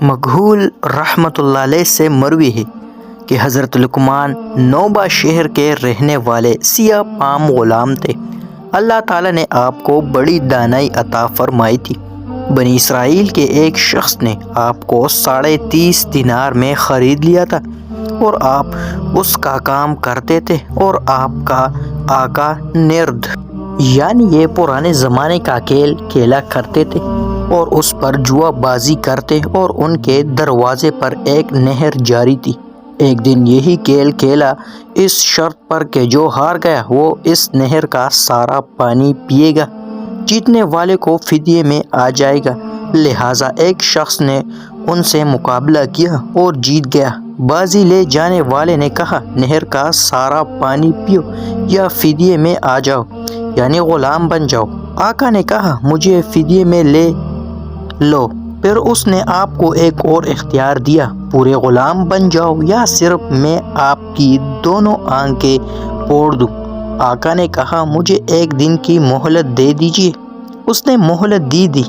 مغول رحمۃ اللہ علیہ سے مروی ہے کہ حضرت لقمان نوبہ شہر کے رہنے والے سیاہ فام غلام تھے۔ اللہ تعالیٰ نے آپ کو بڑی دانائی عطا فرمائی تھی۔ بنی اسرائیل کے ایک شخص نے آپ کو 30.5 دینار میں خرید لیا تھا اور آپ اس کا کام کرتے تھے، اور آپ کا آقا نرد یعنی یہ پرانے زمانے کا کھیل کھیلا کرتے تھے اور اس پر جوا بازی کرتے، اور ان کے دروازے پر ایک نہر جاری تھی۔ ایک دن یہی کھیل کھیلا اس شرط پر کہ جو ہار گیا وہ اس نہر کا سارا پانی پیے گا، جیتنے والے کو فدیے میں آ جائے گا۔ لہٰذا ایک شخص نے ان سے مقابلہ کیا اور جیت گیا۔ بازی لے جانے والے نے کہا، نہر کا سارا پانی پیو یا فدیے میں آ جاؤ، یعنی غلام بن جاؤ۔ آقا نے کہا، مجھے فدیے میں لے لو۔ پھر اس نے آپ کو ایک اور اختیار دیا، پورے غلام بن جاؤ یا صرف میں آپ کی دونوں آنکھیں پھوڑ دوں۔ آقا نے کہا، مجھے ایک دن کی مہلت دے دیجیے۔ اس نے مہلت دی۔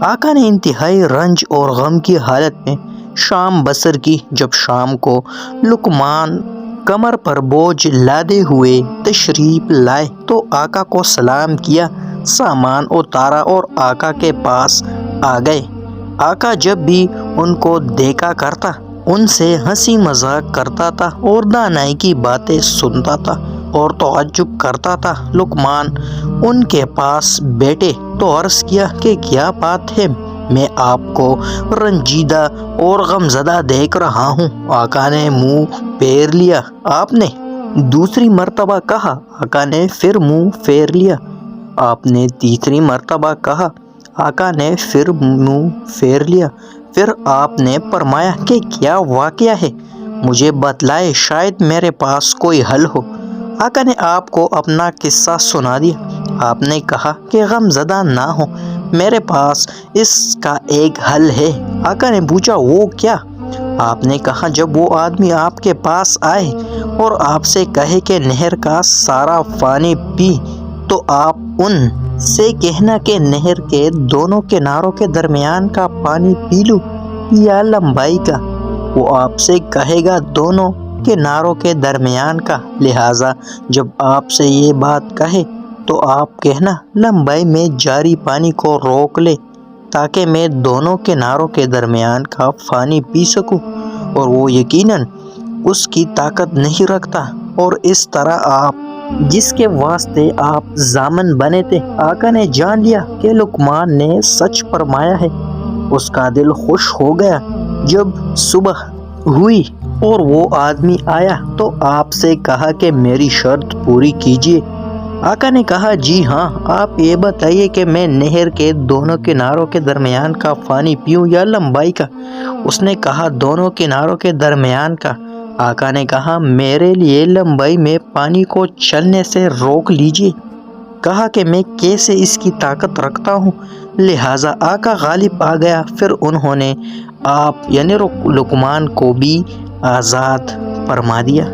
آقا نے انتہائی رنج اور غم کی حالت میں شام بسر کی۔ جب شام کو لقمان کمر پر بوجھ لادے ہوئے تشریف لائے تو آقا کو سلام کیا، سامان اتارا اور آقا کے پاس آ گئے۔ آقا جب بھی ان کو دیکھا کرتا ان سے ہنسی مذاق کرتا تھا اور دانائی کی باتیں سنتا تھا اور تعجب کرتا تھا۔ لقمان ان کے پاس بیٹھے تو عرض کیا کہ کیا بات ہے، میں آپ کو رنجیدہ اور غمزدہ دیکھ رہا ہوں۔ آقا نے منہ پھیر لیا۔ آپ نے دوسری مرتبہ کہا، آقا نے پھر منہ پھیر لیا۔ آپ نے تیسری مرتبہ کہا، آقا نے پھر منہ پھیر لیا۔ پھر آپ نے فرمایا کہ کیا واقعہ ہے، مجھے بتلائے، شاید میرے پاس کوئی حل ہو۔ آقا نے آپ کو اپنا قصہ سنا دیا۔ آپ نے کہا کہ غم زدہ نہ ہو، میرے پاس اس کا ایک حل ہے۔ آقا نے پوچھا، وہ کیا؟ آپ نے کہا، جب وہ آدمی آپ کے پاس آئے اور آپ سے کہے کہ نہر کا سارا پانی پی، تو آپ ان سے کہنا کہ نہر کے دونوں کناروں کے درمیان کا پانی پی لوں یا لمبائی کا۔ وہ آپ سے کہے گا دونوں کناروں کے درمیان کا۔ لہٰذا جب آپ سے یہ بات کہے تو آپ کہنا، لمبائی میں جاری پانی کو روک لے تاکہ میں دونوں کناروں کے درمیان کا پانی پی سکوں، اور وہ یقیناً اس کی طاقت نہیں رکھتا۔ اور اس طرح آپ جس کے واسطے آپ ضامن بنے تھے، آقا نے جان لیا کہ لقمان نے سچ فرمایا ہے۔ اس کا دل خوش ہو گیا۔ جب صبح ہوئی اور وہ آدمی آیا تو آپ سے کہا کہ میری شرط پوری کیجیے۔ آقا نے کہا، جی ہاں، آپ یہ بتائیے کہ میں نہر کے دونوں کناروں کے درمیان کا پانی پیوں یا لمبائی کا؟ اس نے کہا، دونوں کناروں کے درمیان کا۔ آقا نے کہا، میرے لیے لمبائی میں پانی کو چلنے سے روک لیجیے۔ کہا کہ میں کیسے اس کی طاقت رکھتا ہوں؟ لہٰذا آقا غالب آ گیا۔ پھر انہوں نے آپ یعنی لقمان کو بھی آزاد فرما دیا۔